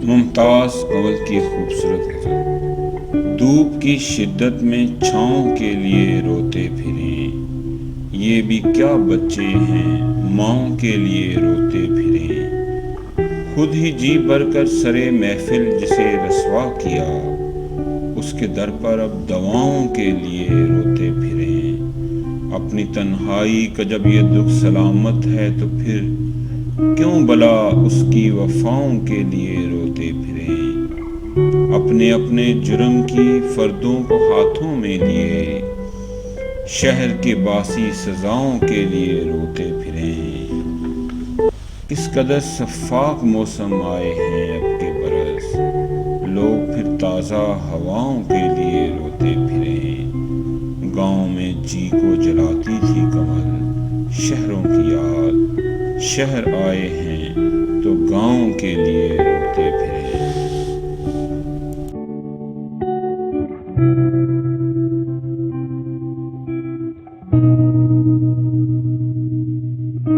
ممتاز کنول کی خوبصورت غزل۔ دھوپ کی شدت میں چھاؤں کے لیے روتے پھریں، یہ بھی کیا بچے ہیں ماؤں کے لیے روتے پھریں۔ خود ہی جی بھر کر سرے محفل جسے رسوا کیا، اس کے در پر اب دواؤں کے لیے روتے پھریں۔ اپنی تنہائی کا جب یہ دکھ سلامت ہے تو پھر کیوں بلا اس کی وفاؤں کے لیے روتے پھریں۔ اپنے اپنے جرم کی فردوں کو ہاتھوں میں لیے، شہر کے باسی سزاؤں کے لیے روتے پھریں۔ اس قدر شفاف موسم آئے ہیں اب کے برس، لوگ پھر تازہ ہواؤں کے لیے روتے پھریں۔ گاؤں میں جی کو جلاتی تھی کمل شہروں کی یاد، شہر آئے ہیں تو گاؤں کے لیے